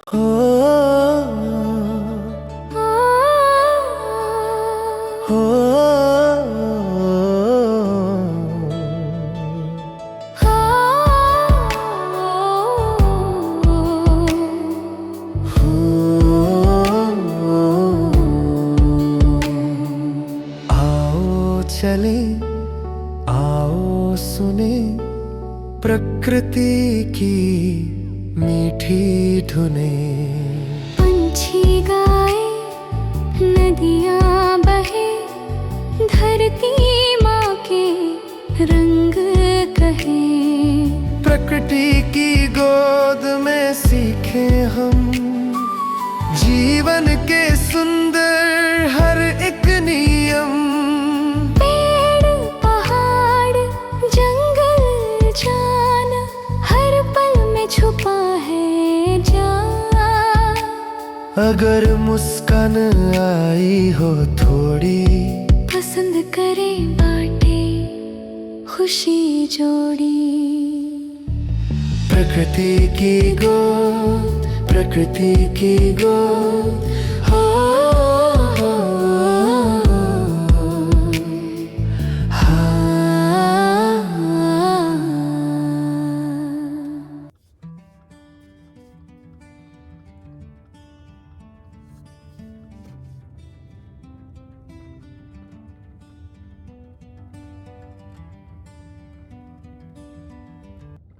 हो हो आओ चले, आओ सुने प्रकृति की मीठी धुनें। पंछी गाए, नदियाँ बहे, धरती माँ के रंग कहे। प्रकृति की गोद में सीखे हम जीवन के सुंदर हर एक नियम। पेड़ पहाड़ जंगल जान, हर पल में छुपा है जान। अगर मुस्कान आई हो थोड़ी, पसंद करे बाटे खुशी जोड़ी। प्रकृति की गोद, प्रकृति की गोद। हो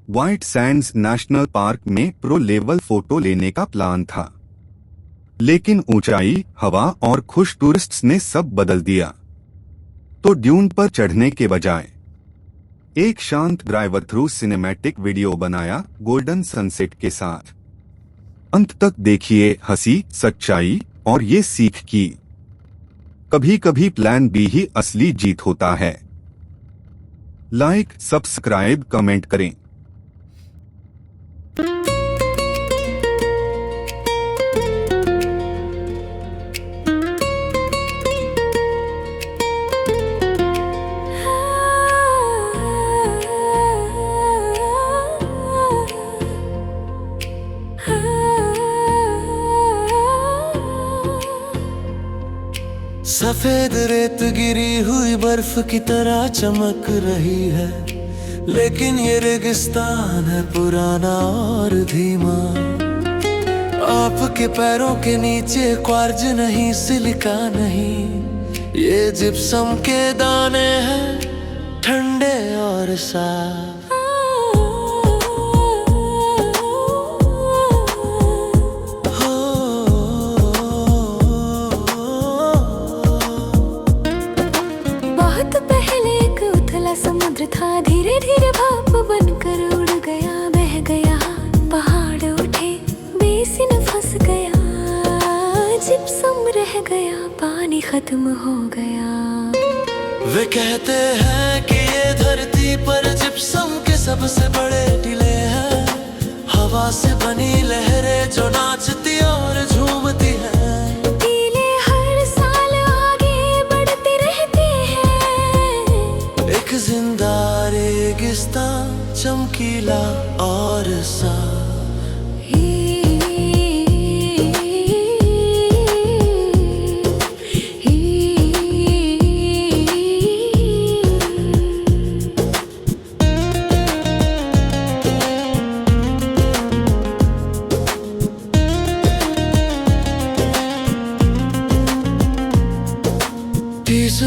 व्हाइट सैंड्स नेशनल पार्क में प्रो लेवल फोटो लेने का प्लान था, लेकिन ऊंचाई, हवा और खुश टूरिस्ट्स ने सब बदल दिया। तो ड्यून पर चढ़ने के बजाय एक शांत ड्राइवर थ्रू सिनेमैटिक वीडियो बनाया गोल्डन सनसेट के साथ। अंत तक देखिए हंसी, सच्चाई और ये सीख की कभी कभी प्लान बी ही असली जीत होता है। लाइक, सब्सक्राइब, कमेंट करें। सफेद रेत गिरी हुई बर्फ की तरह चमक रही है, लेकिन ये रेगिस्तान है पुराना और धीमा। आपके पैरों के नीचे क्वार्ज नहीं, सिलिका नहीं, ये जिप्सम के दाने हैं ठंडे और साफ। समुद्र था, धीरे धीरे भाप बनकर उड़ गया, बह गया, पहाड़ उठे, बेसिन फंस गया, जिप्सम रह गया, पानी खत्म हो गया। वे कहते हैं कि ये धरती पर जिप्सम के सबसे बड़े टीले हैं, हवा से बनी लहरें जो नाचती और झूमती हैं। जिंदा रेगिस्तान चमकीला और साफ।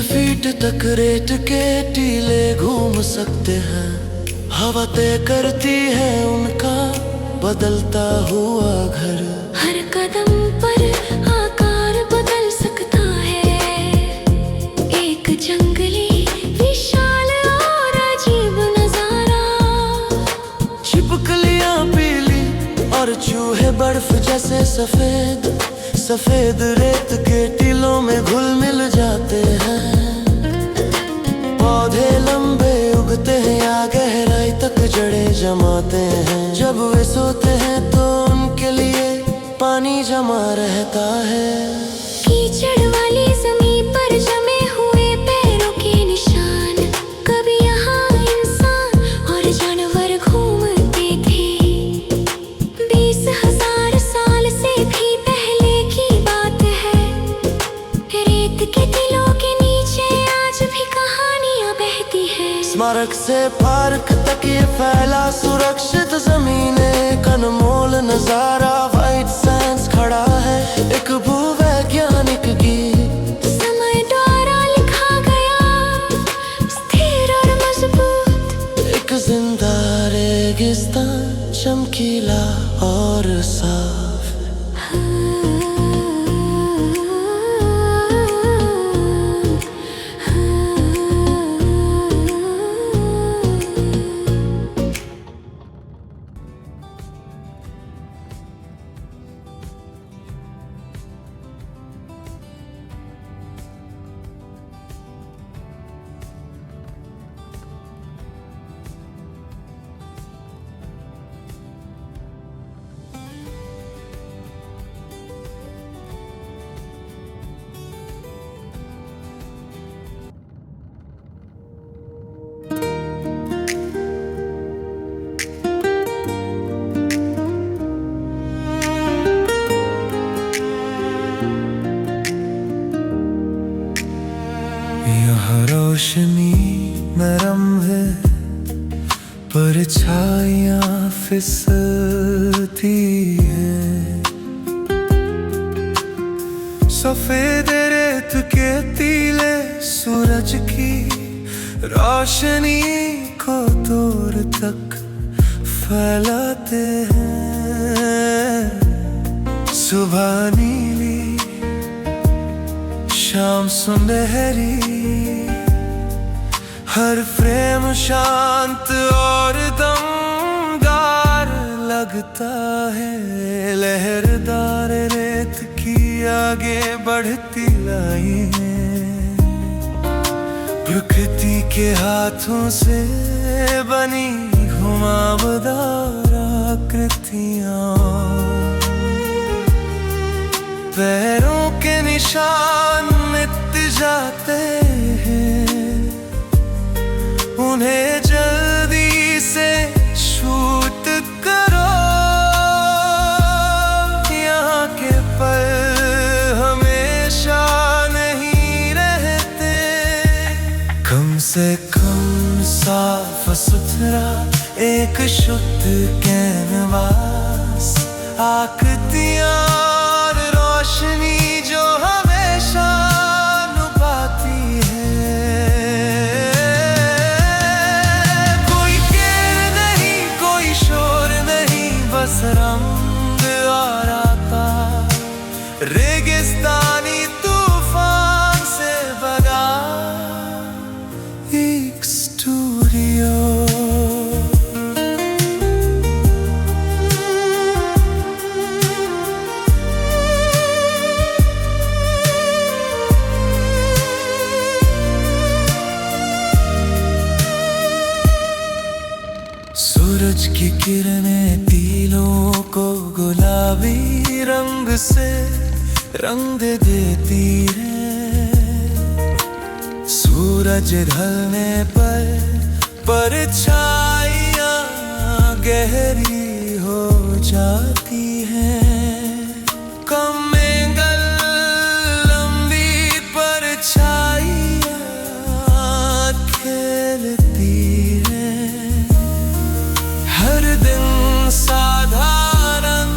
फीट तक रेत के टीले घूम सकते हैं, हवा तय करती है उनका बदलता हुआ घर। हर कदम पर आकार बदल सकता है, एक जंगली विशाल और अजीब नजारा। छिपकलियां पीली और चूहे बर्फ जैसे सफेद, सफेद रेत के टीलों में घुल मिल जाते हैं। पौधे लंबे उगते हैं या गहराई तक जड़ें जमाते हैं। जब वे सोते हैं तो उनके लिए पानी जमा रहता है। कीचड़ वाली जमीन पर जमे हुए पैरों के निशान, कभी यहाँ इंसान और जानवर घूमते थे। 20,000 साल पार्क से पार्क तक ये फैला सुरक्षित जमीने, अनमोल नजारा व्हाइट सैंड्स खड़ा है एक भूवैज्ञानिक की। समय द्वारा लिखा गया, स्थिर और मजबूत, एक जिंदा रेगिस्तान, चमकीला और साफ। यहाँ रोशनी नरम है, परछाइयाँ फिसलती है। सफेद रेत के तीले सूरज की रोशनी को दूर तक फैलाते हैं। सुबह नीली, शाम सुनहरी, हर फ्रेम शांत और दमदार लगता है। लहरदार रेत की आगे बढ़ती लाइनें, प्रकृति के हाथों से बनी घुमावदार आकृतियां। पैरों के निशान मिट जाते हैं, उन्हें जल्दी से शूट करो। यहाँ के पल हमेशा नहीं रहते, कम से कम साफ सुथरा एक शुद्ध कैनवास। आकृतियाँ और रोशनी जो हमेशा लुभाती है। कोई केर नहीं, कोई शोर नहीं, बस रंग और आता रेगिस्तानी तूफान से भरा एक स्टूडियो। सूरज की किरणें तीलों को गुलाबी रंग से रंग देती है। सूरज ढलने पर परछाइयाँ गहरी हो जाती हैं। कम एंगल लंबी परछाइयाँ खेलती हैं। हर दिन साधारण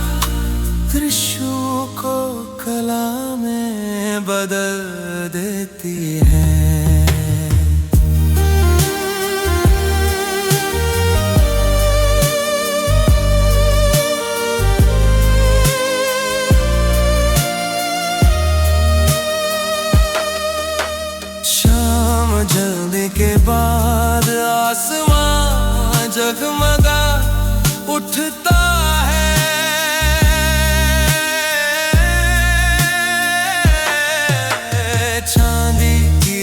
दृश्यों को कला में बदल देती है। शाम जलने के बाद आसमां जगमगा उठता है। चांदी की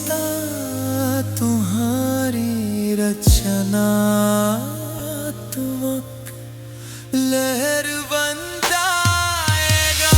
सीता तुम्हारी रचना, तुम लहर बन जाएगा।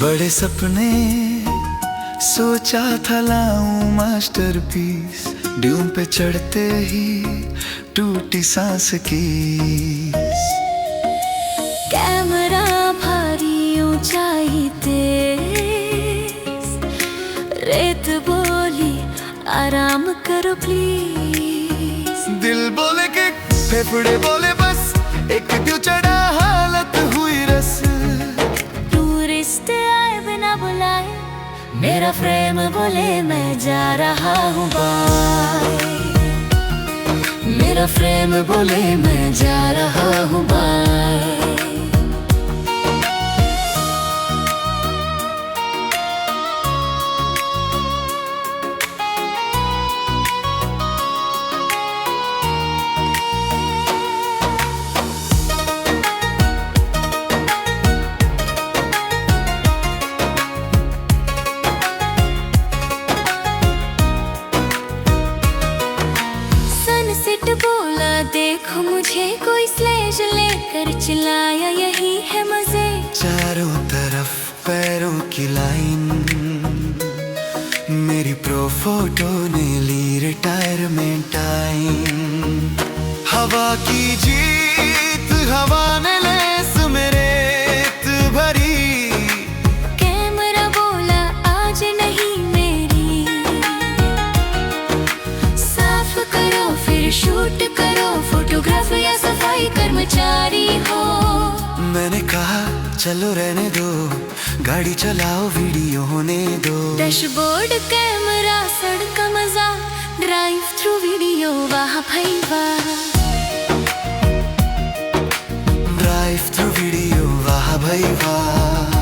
बड़े सपने सोचा था लाऊं मास्टरपीस, ड्यून पे चढ़ते ही टूटी सांस की। कैमरा भारी ऊंचाई तेज, रेत बोली आराम करो प्लीज। दिल बोले कि फेफड़े बोले बस, एक क्यों चढ़ा हालत हुई रस। टूरिस्ट आए बिना बुलाए, मेरा फ्रेम बोले मैं जा रहा हूँ बाय। मेरा फ्रेम बोले मैं जा रहा हूँ बाय। बोला देखो मुझे कोई स्लेज लेकर चिल्लाया, यही है मजे। चारों तरफ पैरों की लाइन, मेरी प्रो फोटो ने ली रिटायरमेंट टाइम। हवा की जीत हवा ने लेस मेरे भरी। कैमरा बोला आज नहीं मेरी, साफ करो फिर शूट करो, फोटोग्राफर या सफाई कर्मचारी हो। मैंने कहा चलो रहने दो, गाड़ी चलाओ वीडियो होने दो। डैशबोर्ड कैमरा सड़क का मजा, ड्राइव थ्रू वीडियो वाह भाई वाह। ड्राइव थ्रू वीडियो वाह भाई वाह।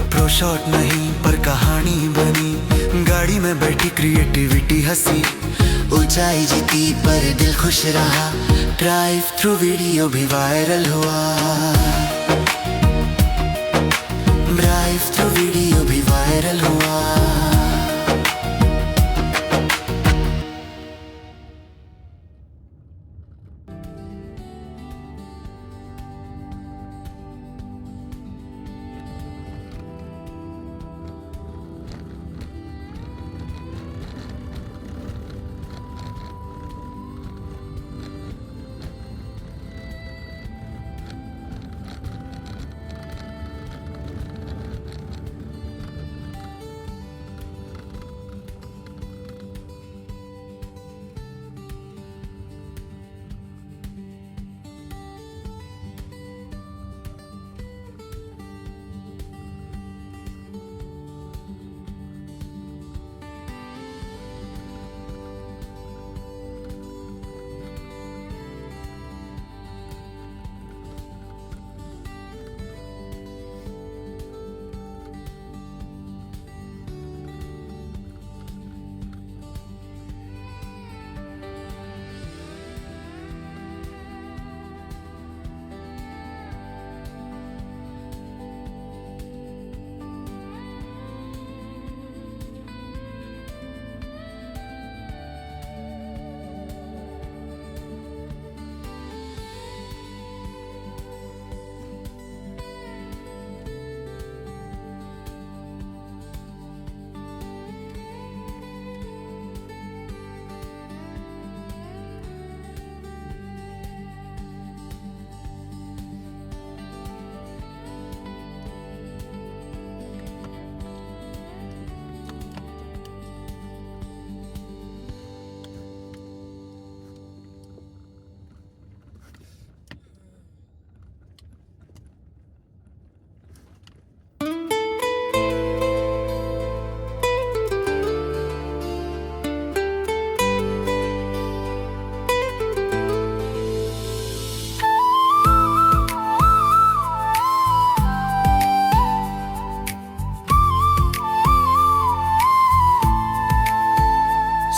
प्रो शॉट नहीं पर कहानी बनी, गाड़ी में बैठी क्रिएटिविटी हंसी। ऊंचाई जीती पर दिल खुश रहा, ड्राइव थ्रू वीडियो भी वायरल हुआ। लाइफ तो वीडियो भी वायरल हुआ।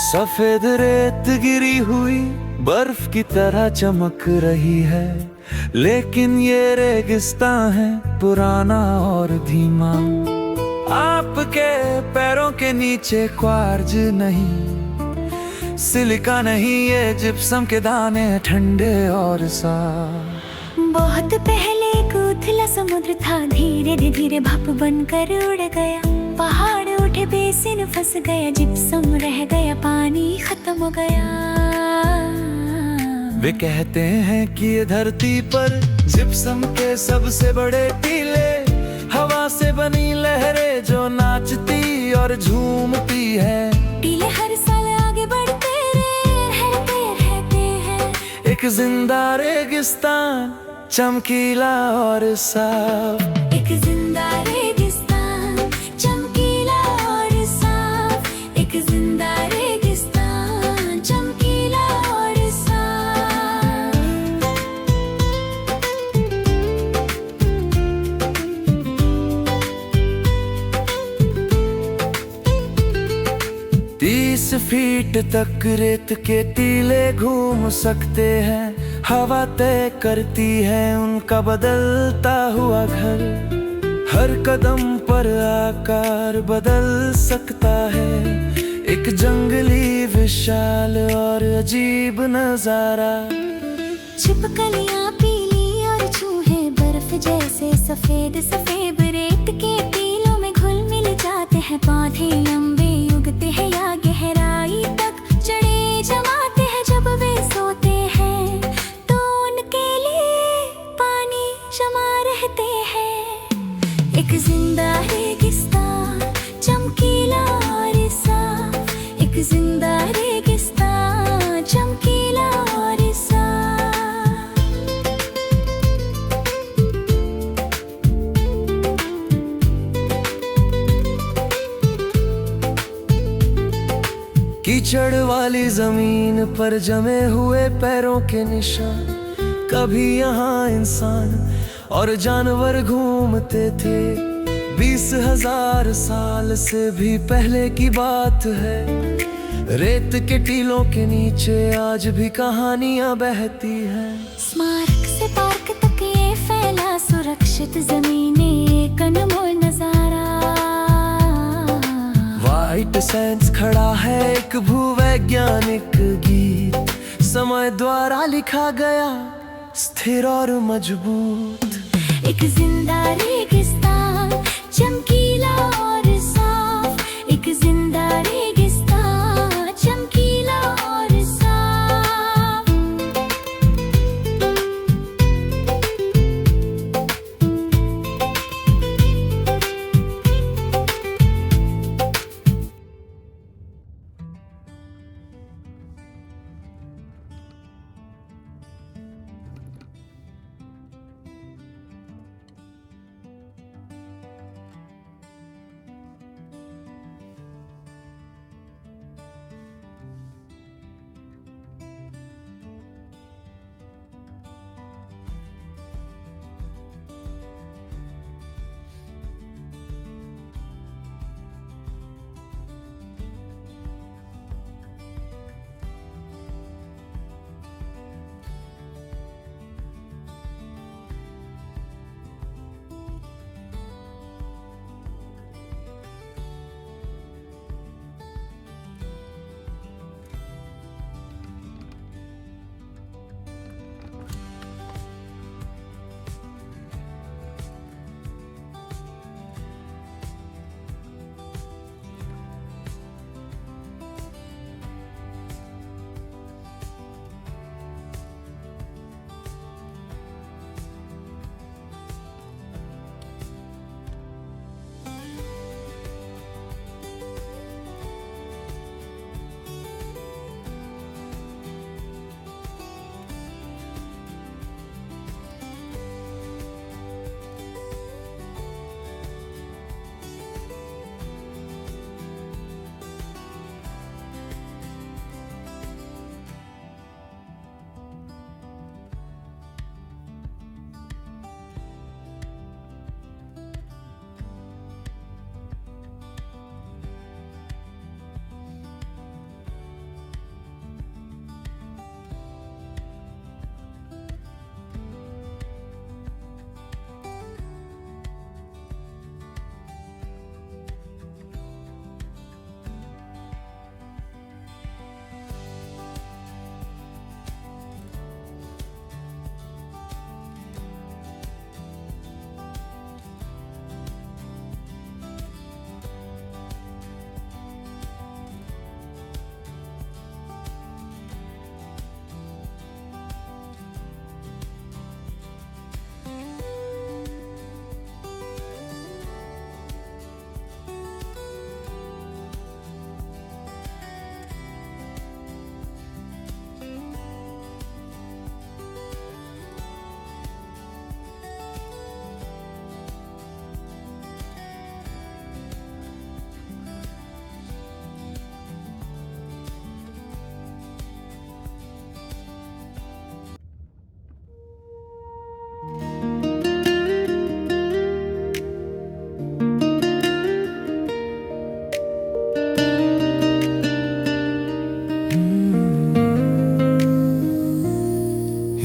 सफेद रेत गिरी हुई बर्फ की तरह चमक रही है, लेकिन ये रेगिस्तान है पुराना और धीमा। आपके पैरों के नीचे क्वार्ज नहीं, सिलिका नहीं, ये जिप्सम के दाने ठंडे और साफ। बहुत पहले एक उथला समुद्र था, धीरे धीरे भाप बनकर उड़ गया। पहाड़ उठे, बेसिन फंस गया, जिप्सम रह गया, पानी खत्म हो गया। वे कहते हैं कि ये धरती पर जिप्सम के सबसे बड़े टीले, हवा से बनी लहरें जो नाचती और झूमती है। टीले हर साल आगे बढ़ते रहते हैं। एक जिंदा रेगिस्तान, चमकीला और साफ। एक जिंदा रेगिस्तान, चमकीला और साफ। एक जिंदा रेगिस्तान, चमकीला और साफ। 30 फीट तक रेत के टीले घूम सकते हैं। हवा तय करती है उनका बदलता हुआ घर। हर कदम पर आकार बदल सकता है। एक जंगली विशाल और अजीब नजारा। छिपकलियां पीली और चूहे बर्फ जैसे सफेद सफेद। रेत के टीलों में घुल मिल जाते हैं। पौधे लंबे उगते हैं या गहराई तक जड़ें जमाते हैं। जब वे सोते हैं तो उनके लिए पानी जमा रहते हैं। एक जिंदा रेगिस्तान, चमकीला और साफ। एक जिंदा रेगिस्तान, चमकीला और साफ। कीचड़ वाली जमीन पर जमे हुए पैरों के निशान। कभी यहाँ इंसान और जानवर घूमते थे। 20,000 साल से भी पहले की बात है। रेत के टीलों के नीचे आज भी कहानियां बहती हैं। स्मारक से पार्क तक ये फैला सुरक्षित जमीनें, एक अनमोल नजारा। पे साइंस खड़ा है, एक भूवैज्ञानिक गीत समय द्वारा लिखा गया, स्थिर और मजबूत। एक जिंदा रेगिस्तान चमकीला और साफ, एक जिंदा रेगिस्तान चमकीला और साफ।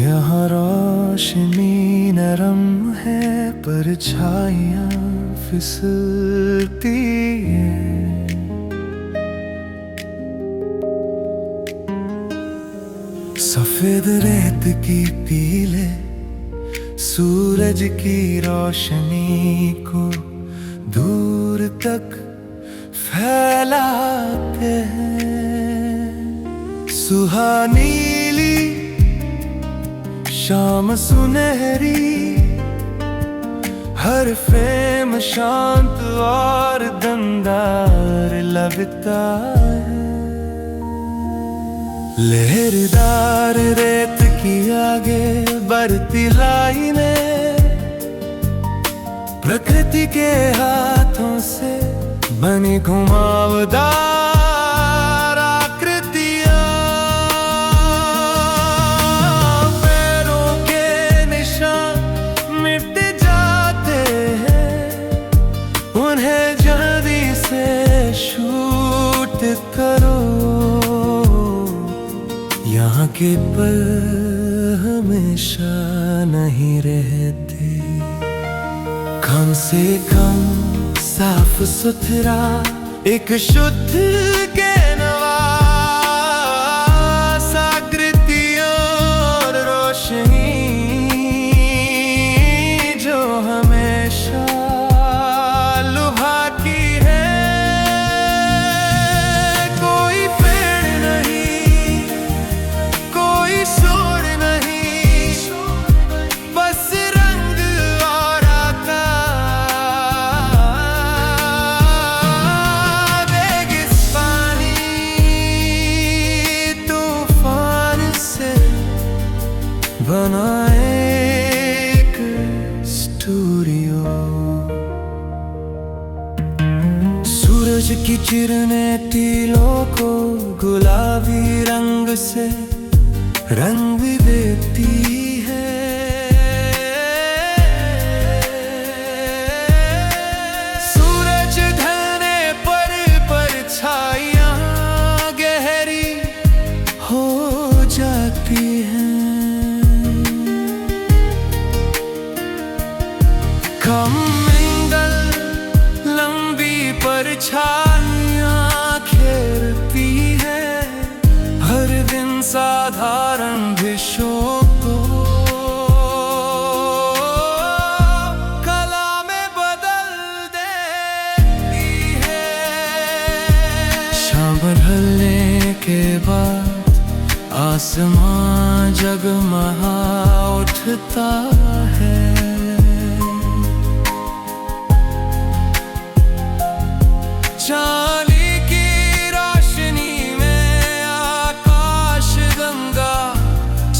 यहाँ रोशनी नरम है, परछाइयाँ फिसलती हैं। सफेद रेत की पीले सूरज की रोशनी को दूर तक फैलाते हैं। सुहानीली शाम सुनहरी, हर फ्रेम शांत और दमदार लगता है। लहरदार रेत की आगे बढ़ती लाइनें, प्रकृति के हाथों से बनी घुमावदार आकृतियां। पैरों के निशान मिट जाते हैं, उन्हें जल्दी से शूट करो। यहाँ के पल हमेशा नहीं रहते, कम से कम साफ सुथरा एक शुद्ध के नवास आकृतियों और रोशनी जो हमेशा लुभाती है। कोई पेड़ नहीं, कोई सुर नहीं, बस रंग और आकार। रेगिस्तानी तूफान से बना एक स्टूडियो। सूरज की किरणें टीलों को गुलाबी रंग से रंग देती है। सूरज ढलने पर परछाइयां गहरी हो जाती हैं। कमंडल लंबी परछाइयां घेरती है। हर दिन साधारण दृश्यों को कला में बदल देती है। शाम ढलने के बाद आसमां जगमगा उठता है। चांदी की रोशनी में आकाश गंगा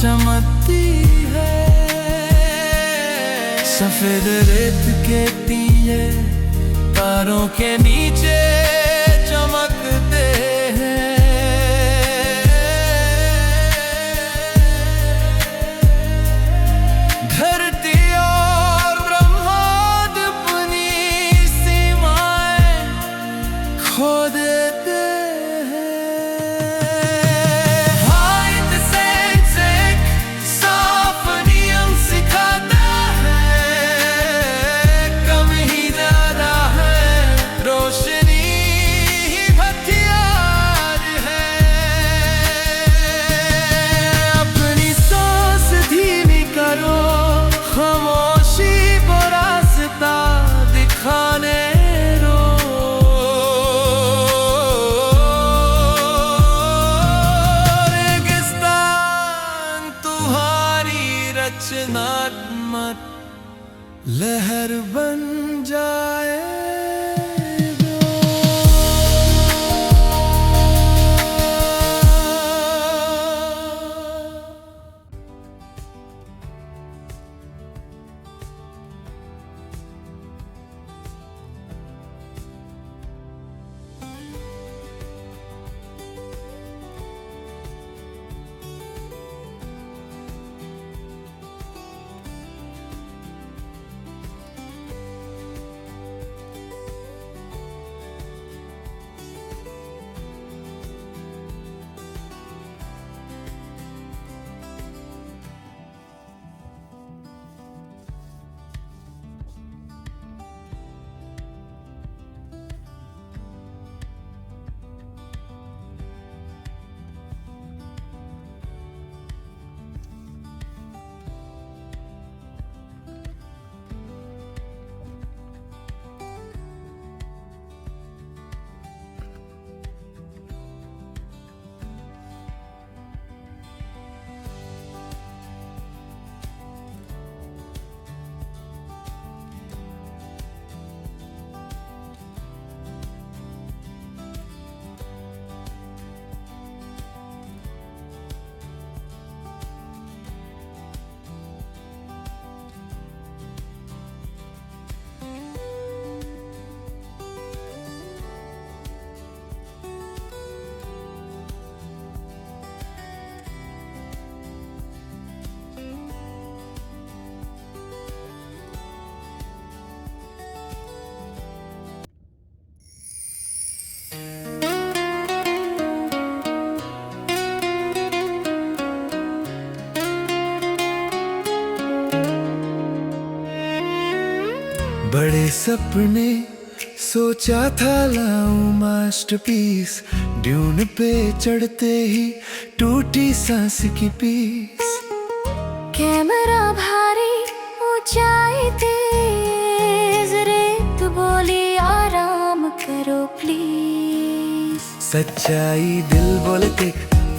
चमकती है। सफेद रेत के दिए तारों के नीचे चमकते हैं। धरती और ब्रह्मांड अपनी सीमाएं खो देते हैं। हाइट से एक साफ नियम सिखाता है। कम ही ज्यादा है, रोशनी ही हथियार है। अपनी सांस धीमी करो, खामोशी को रास्ता दिखाने दो। रेगिस्तान तुम्हारी रचनात्मक लहर बन जाए। बड़े सपने सोचा था लाऊं मास्टरपीस, ड्यून पे चढ़ते ही टूटी सांस की पीस। कैमरा भारी, ऊंचाई तेज, रेत बोली आराम करो प्लीज। सच्चाई दिल बोले टिक,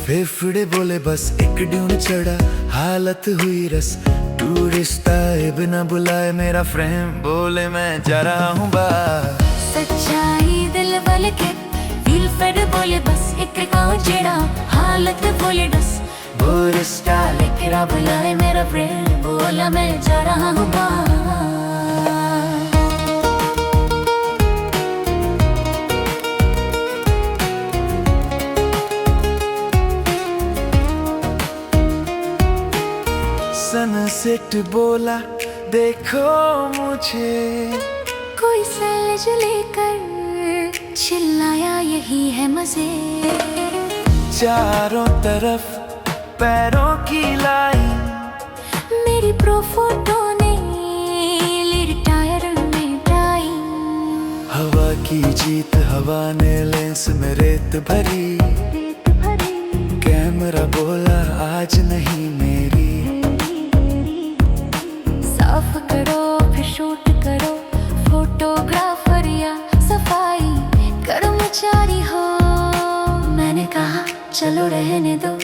फेफड़े बोले बस, एक ड्यून चढ़ा हालत हुई रस। टूरिस्ट आए बिना बुलाए, मेरा फ्रेम बोले मैं जा रहा हूँ बाहर। सच्चाई दिल बोले के, फील फेड बोले बस, एक गाँव जेड़ा हालत बोले डस। टूरिस्ट लेके रा बुलाए, मेरा फ्रेम बोला मैं जा रहा हूँ बाहर। सनसेट बोला देखो मुझे, कोई सैज लेकर चिल्लाया यही है मजे। चारों तरफ पैरों की लाइन, मेरी प्रो फोटो ने ली रिटायर में टाइम। हवा की जीत, हवा ने लेंस में रेत भरी। कैमरा बोला आज नहीं मेरी। साफ करो फिर शूट करो, फोटोग्राफर या सफाई कर्मचारी हो। मैंने कहा चलो रहने दो,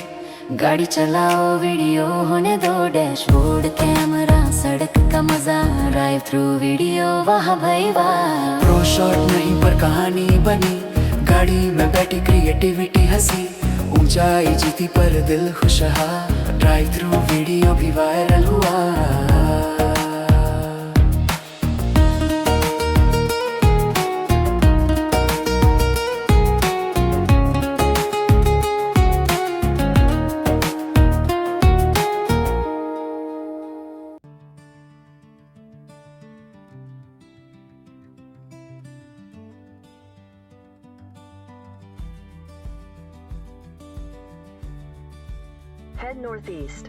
गाड़ी चलाओ वीडियो होने दो। डैशबोर्ड कैमरा, सड़क का मजा, ड्राइव थ्रू वीडियो, वाह भाई वाह। प्रो शॉट नहीं पर कहानी बनी, गाड़ी में बैठी क्रिएटिविटी हंसी। ऊंचाई जीती पर दिल खुश रहा, ड्राइव थ्रू वीडियो भी वायरल हुआ। Head northeast.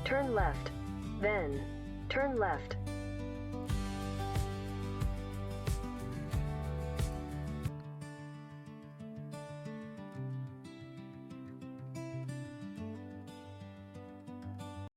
Turn left, then turn left.